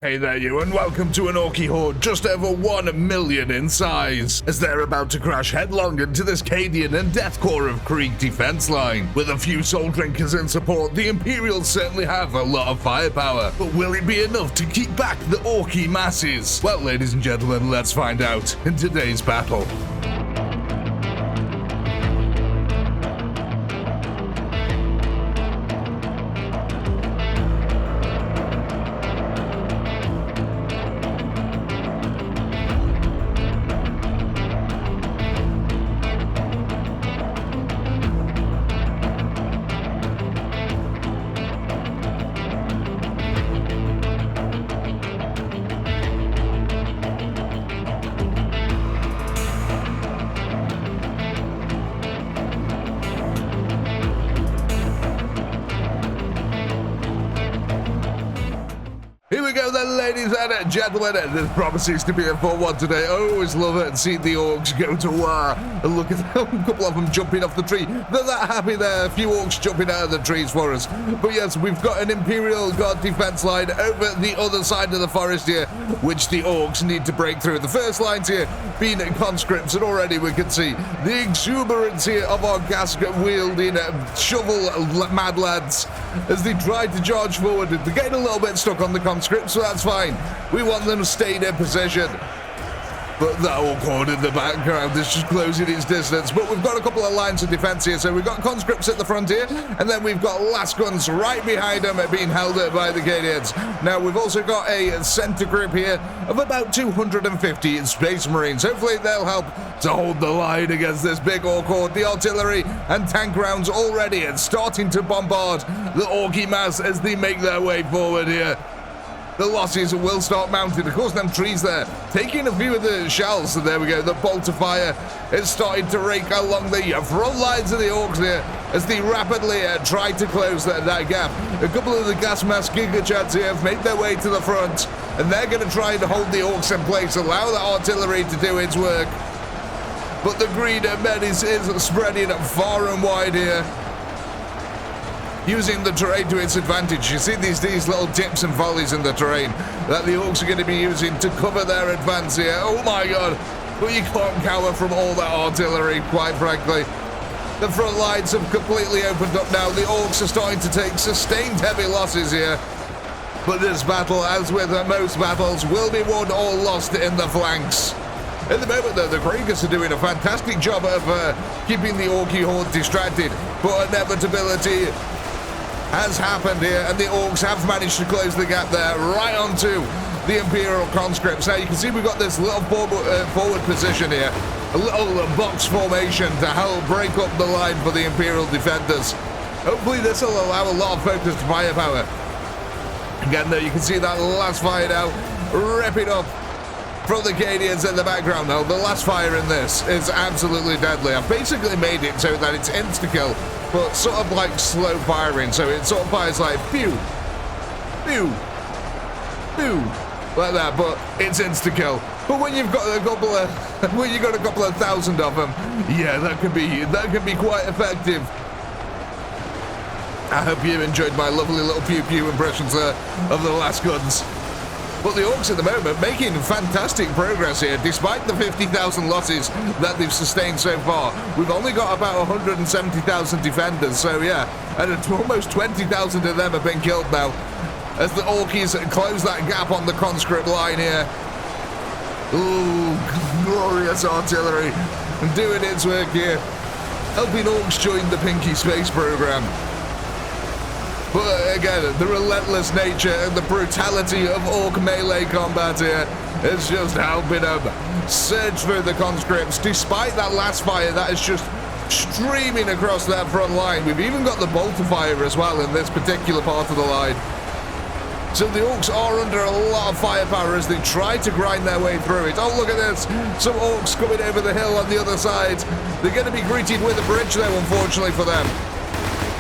Hey there you, and welcome to an Orky horde just over 1 million in size, as they're about to crash headlong into this CADIAN and Deathcore of Krieg defense line. With a few soul drinkers in support, the Imperials certainly have a lot of firepower, but will it be enough to keep back the Orky masses? Well, ladies and gentlemen, let's find out in today's battle. Here we go then, ladies and gentlemen, this promises to be a fun one today. I always love it and see the orcs go to war. And look at them, a couple of them jumping off the tree. They're that happy there, a few orcs jumping out of the trees for us. But yes, we've got an Imperial Guard defense line over the other side of the forest here, which the orcs need to break through. The first lines here being conscripts, and already we can see the exuberance here of our gas-wielding shovel mad lads as they try to charge forward. They're getting a little bit stuck on the conscripts, so that's fine. We want them to stay in position. But that orc horde in the background is just closing its distance. But we've got a couple of lines of defense here. So we've got conscripts at the front here, and then we've got last guns right behind them being held up by the CADIANs. Now we've also got a center group here of about 250 Space Marines. Hopefully they'll help to hold the line against this big orc horde. The artillery and tank rounds already and starting to bombard the orky mass as they make their way forward here. The losses will start mounting. Of course, them trees there, taking a few of the shells. So there we go. The bolt of fire is starting to rake along the front lines of the orcs here as they rapidly try to close that gap. A couple of the gas mask gigachads here have made their way to the front, and they're going to try and hold the orcs in place, allow the artillery to do its work. But the green menace is spreading far and wide here, using the terrain to its advantage. You see these little dips and valleys in the terrain that the orcs are going to be using to cover their advance here. Oh my god, but you can't cower from all that artillery, quite frankly. The front lines have completely opened up now. The orcs are starting to take sustained heavy losses here. But this battle, as with most battles, will be won or lost in the flanks. At the moment, though, the Kriegers are doing a fantastic job of keeping the Orky horde distracted, but inevitability has happened here, and the orcs have managed to close the gap there right onto the Imperial conscripts. Now you can see we've got this little forward position here, a little box formation to help break up the line for the Imperial defenders. Hopefully this will allow a lot of focused firepower. Again, though, you can see that last fire now ripping up from the CADIANs in the background. Now the last fire in this is absolutely deadly. I've basically made it so that it's insta-kill, but sort of like slow firing, so it sort of fires like pew, pew, pew, like that, but it's insta-kill. But when you've got a couple of thousand of them, yeah, that can be quite effective. I hope you enjoyed my lovely little pew pew impressions of the last guns. But the orcs at the moment making fantastic progress here, despite the 50,000 losses that they've sustained so far. We've only got about 170,000 defenders, so yeah, and almost 20,000 of them have been killed now, as the Orkies close that gap on the conscript line here. Ooh, glorious artillery, doing its work here, helping orcs join the Pinky space program. But again, the relentless nature and the brutality of orc melee combat here is just helping them surge through the conscripts, despite that last fire that is just streaming across that front line. We've even got the bolt of fire as well in this particular part of the line. So the orcs are under a lot of firepower as they try to grind their way through it. Oh, look at this. Some orcs coming over the hill on the other side. They're going to be greeted with a bridge though, unfortunately for them.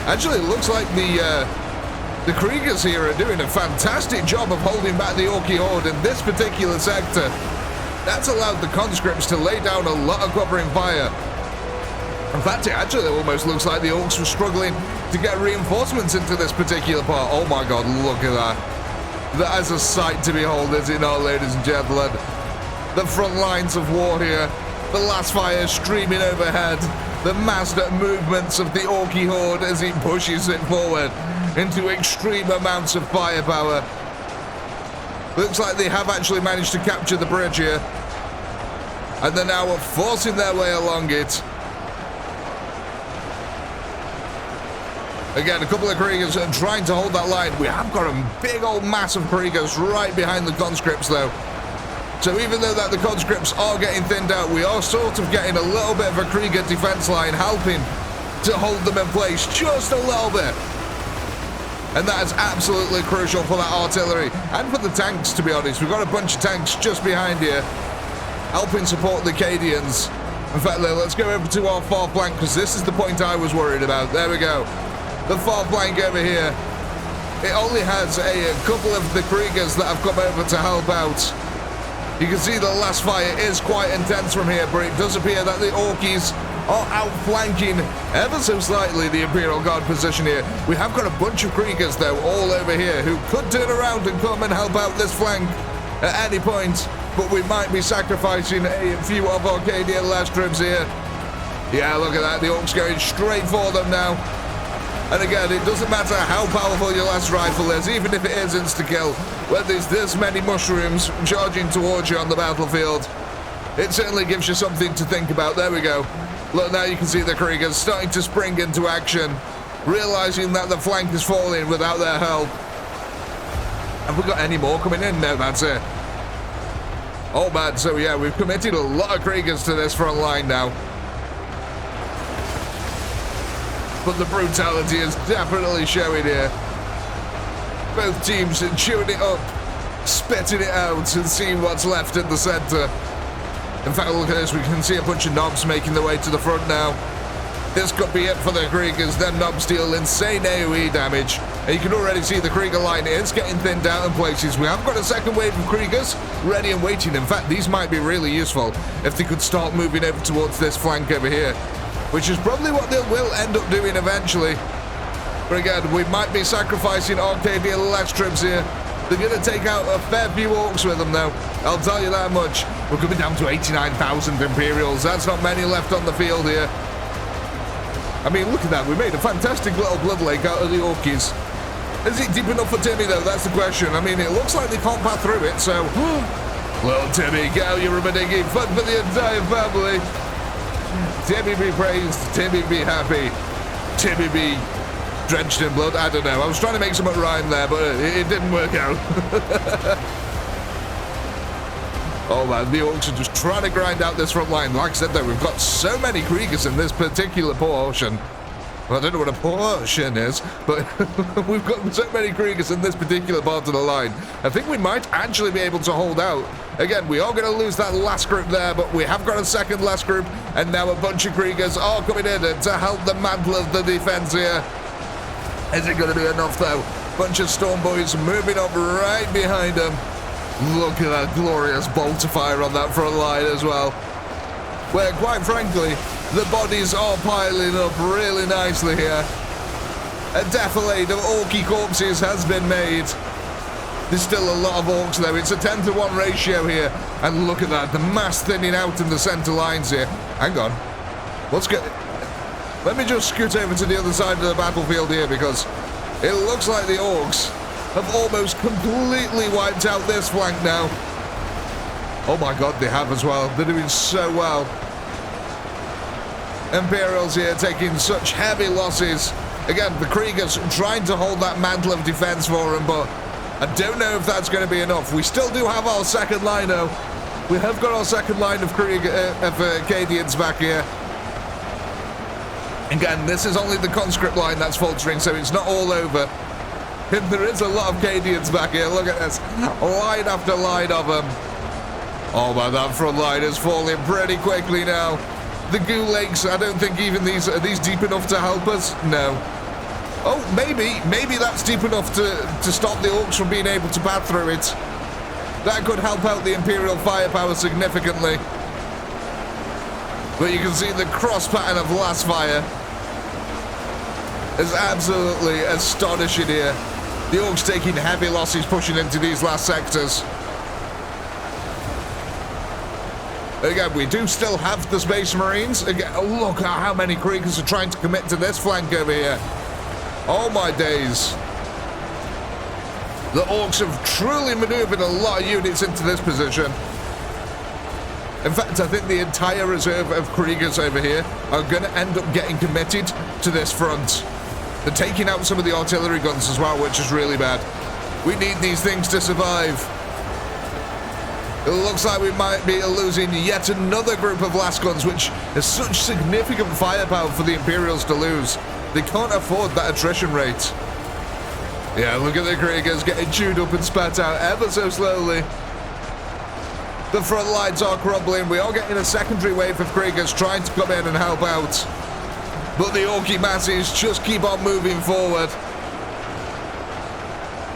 Actually, it looks like the Kriegers here are doing a fantastic job of holding back the Orky horde in this particular sector. That's allowed the conscripts to lay down a lot of covering fire. In fact, it actually almost looks like the orcs were struggling to get reinforcements into this particular part. Oh my god, look at that. That is a sight to behold, is it not, ladies and gentlemen? The front lines of war here. The last fire streaming overhead. The massed movements of the Orky horde as it pushes it forward into extreme amounts of firepower. Looks like they have actually managed to capture the bridge here. And they're now forcing their way along it. Again, a couple of Kriegers trying to hold that line. We have got a big old mass of Kriegers right behind the conscripts, though. So even though that the conscripts are getting thinned out, we are sort of getting a little bit of a Krieger defense line, helping to hold them in place just a little bit. And that is absolutely crucial for that artillery and for the tanks, to be honest. We've got a bunch of tanks just behind here, helping support the CADIANs. In fact, let's go over to our far flank, because this is the point I was worried about. There we go. The far flank over here. It only has a couple of the Kriegers that have come over to help out. You can see the last fire is quite intense from here, but it does appear that the Orkies are outflanking ever so slightly the Imperial Guard position here. We have got a bunch of Kriegers, though, all over here who could turn around and come and help out this flank at any point, but we might be sacrificing a few of our CADIAN last troops here. Yeah, look at that. The Orcs going straight for them now. And again, it doesn't matter how powerful your last rifle is, even if it is insta-kill, when there's this many mushrooms charging towards you on the battlefield, it certainly gives you something to think about. There we go. Look, now you can see the Kriegers starting to spring into action, realizing that the flank is falling without their help. Have we got any more coming in? No, that's it. Oh man, so yeah, we've committed a lot of Kriegers to this front line now. But the brutality is definitely showing here. Both teams are chewing it up, spitting it out, and seeing what's left in the center. In fact, look at this. We can see a bunch of knobs making their way to the front now. This could be it for the Kriegers. Them knobs deal insane AoE damage. And you can already see the Krieger line is getting thinned out in places. We have got a second wave of Kriegers ready and waiting. In fact, these might be really useful if they could start moving over towards this flank over here, which is probably what they will end up doing eventually. But again, we might be sacrificing Arcadia less troops here. They're going to take out a fair few Orcs with them, though. I'll tell you that much. We're coming down to 89,000 Imperials. That's not many left on the field here. I mean, look at that. We made a fantastic little blood lake out of the Orkies. Is it deep enough for Timmy, though? That's the question. I mean, it looks like they can't pass through it, so... Little Timmy, go, you rubber diggy. Fun for the entire family. Timmy be praised, Timmy be happy, Timmy be drenched in blood. I don't know. I was trying to make something rhyme there, but it didn't work out. Oh man, the Orcs are just trying to grind out this front line. Like I said, though, we've got so many Kriegers in this particular portion. Well, I don't know what a portion is, but we've got so many Kriegers in this particular part of the line. I think we might actually be able to hold out. Again, we are going to lose that last group there, but we have got a second last group, and now a bunch of Kriegers are coming in to help the mantle of the defense here. Is it going to be enough, though? Bunch of Storm Boys moving up right behind them. Look at that glorious bolt of fire on that front line as well, where, quite frankly, the bodies are piling up really nicely here. A defilade of Orky corpses has been made. There's still a lot of Orcs, though. It's a 10-to-1 ratio here. And look at that, the mass thinning out in the center lines here. Hang on. Let me just scoot over to the other side of the battlefield here, because it looks like the Orcs have almost completely wiped out this flank now. Oh my god, they have as well. They're doing so well. Imperials here taking such heavy losses. Again, the Kriegers trying to hold that mantle of defense for them, but I don't know if that's going to be enough. We still do have our second line, though. We have got our second line of CADIANs back here. Again, this is only the conscript line that's faltering, so it's not all over. And there is a lot of CADIANs back here. Look at this. Line after line of them. Oh man, that front line is falling pretty quickly now. The goo lakes, I don't think even are these deep enough to help us? No. Oh, maybe that's deep enough to stop the Orcs from being able to bat through it. That could help out the Imperial firepower significantly. But you can see the cross pattern of last fire is absolutely astonishing here. The Orcs taking heavy losses pushing into these last sectors. Again, we do still have the Space Marines. Again, oh, look at how many Kriegers are trying to commit to this flank over here. Oh my days. The Orcs have truly maneuvered a lot of units into this position. In fact, I think the entire reserve of Kriegers over here are going to end up getting committed to this front. They're taking out some of the artillery guns as well, which is really bad. We need these things to survive. It looks like we might be losing yet another group of last guns, which is such significant firepower for the Imperials to lose. They can't afford that attrition rate. Yeah, look at the Kriegers getting chewed up and spat out ever so slowly. The front lines are crumbling. We are getting a secondary wave of Kriegers trying to come in and help out. But the Orky masses just keep on moving forward.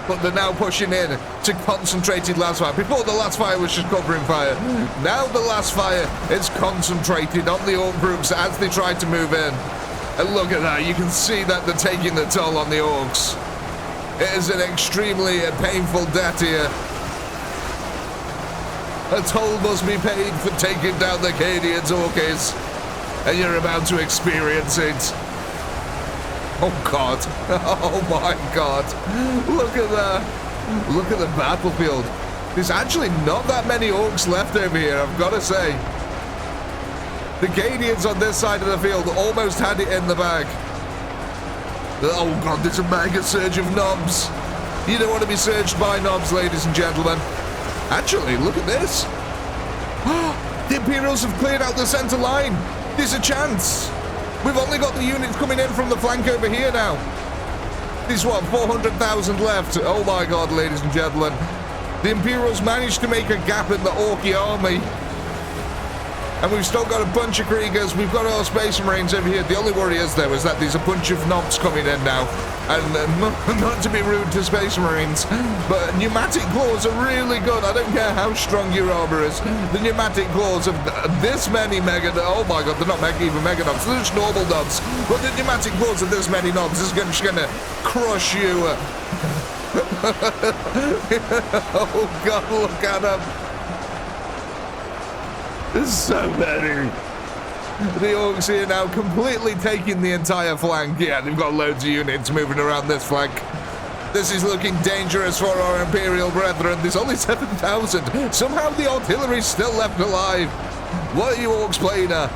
But they're now pushing in to concentrated last fire. Before, the last fire was just covering fire. Now the last fire is concentrated on the Orc groups as they try to move in. And look at that. You can see that they're taking the toll on the Orcs. It is an extremely painful death here. A toll must be paid for taking down the CADIAN's Orkies. And you're about to experience it. Oh God. Oh my God. Look at that. Look at the battlefield. There's actually not that many Orcs left over here, I've got to say. The CADIANs on this side of the field almost had it in the bag. Oh God, there's a mega surge of knobs. You don't want to be surged by knobs, ladies and gentlemen. Actually, look at this. The Imperials have cleared out the center line. There's a chance. We've only got the units coming in from the flank over here now. There's what, 400,000 left. Oh my God, ladies and gentlemen. The Imperials managed to make a gap in the Orky army. And we've still got a bunch of Kriegers. We've got our Space Marines over here. The only worry is, though, is that there's a bunch of knobs coming in now. And not to be rude to Space Marines, but pneumatic claws are really good. I don't care how strong your armor is. The pneumatic claws of this many mega... Oh my God, they're not even mega knobs. They're just normal knobs. But the pneumatic claws of this many knobs is just going to crush you. Oh God, look at them. There's so many. The Orcs here now completely taking the entire flank. Yeah, they've got loads of units moving around this flank. This is looking dangerous for our Imperial brethren. There's only 7,000. Somehow the artillery's still left alive. What are you Orcs playing at?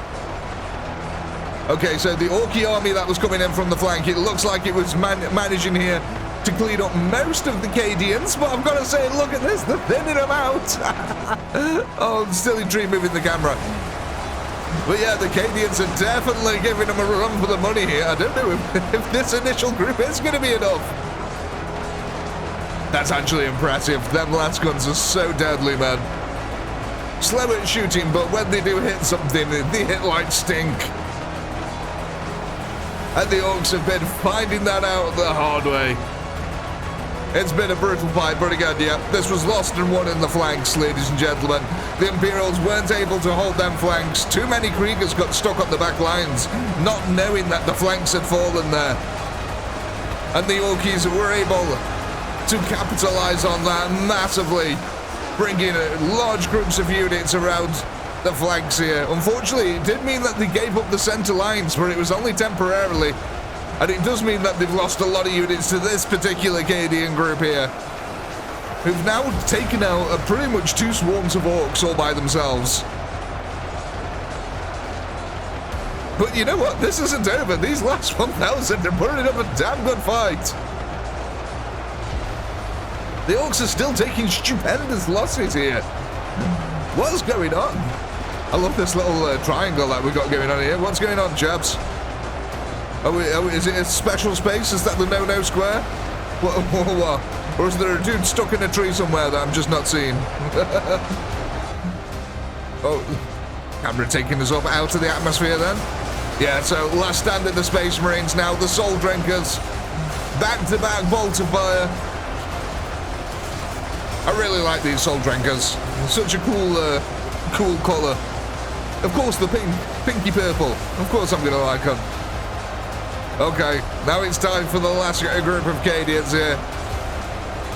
Okay, so the Orky army that was coming in from the flank, it looks like it was managing here to clean up most of the CADIANs, but I've got to say, look at this, they're thinning them out. Oh, silly tree moving the camera. But yeah, the CADIANs are definitely giving them a run for the money here. I don't know if this initial group is going to be enough. That's actually impressive. Them last guns are so deadly, man. Slow at shooting, but when they do hit something, they hit like stink. And the Orcs have been finding that out the hard way. It's been a brutal fight, but again, yeah, this was lost and won in the flanks, ladies and gentlemen. The Imperials weren't able to hold them flanks. Too many Kriegers got stuck on the back lines, not knowing that the flanks had fallen there. And the Orkies were able to capitalize on that massively, bringing large groups of units around the flanks here. Unfortunately, it did mean that they gave up the center lines, but it was only temporarily. And it does mean that they've lost a lot of units to this particular CADIAN group here, who've now taken out pretty much 2 swarms of Orcs all by themselves. But you know what? This isn't over. These last 1,000 are putting up a damn good fight. The Orcs are still taking stupendous losses here. What's going on? I love this little triangle that we've got going on here. What's going on, chaps? Is it a special space? Is that the no-no square? What? Or is there a dude stuck in a tree somewhere that I'm just not seeing? Oh, camera taking us up out of the atmosphere then. Yeah, so last stand of the Space Marines now. The Soul Drinkers. Back-to-back bolts of fire. I really like these Soul Drinkers. Such a cool colour. Of course, the pinky purple. Of course I'm going to like them. Okay, now it's time for the last group of CADIANs here.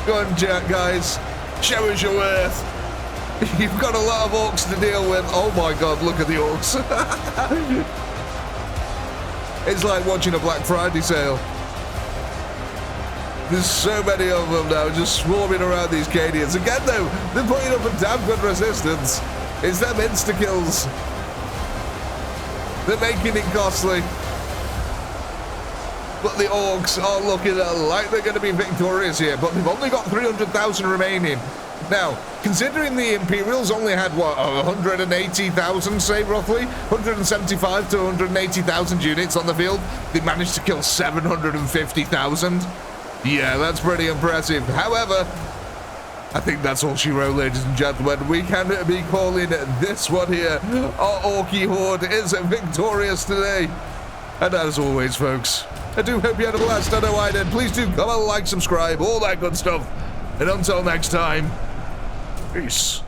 Go on, guys. Show us your worth. You've got a lot of orcs to deal with. Oh my god, look at the orcs. It's like watching a Black Friday sale. There's so many of them now just swarming around these CADIANs. Again though, they're putting up a damn good resistance. It's them insta-kills. They're making it costly. But the orcs are looking like they're going to be victorious here. But they've only got 300,000 remaining. Now, considering the Imperials only had, what, 180,000, say, roughly? 175 to 180,000 units on the field. They managed to kill 750,000. Yeah, that's pretty impressive. However, I think that's all she wrote, ladies and gentlemen. We can be calling this one here. Our Orky Horde is victorious today. And as always, folks, I do hope you had a blast. I know I did. Please do comment, like, subscribe, all that good stuff. And until next time, peace.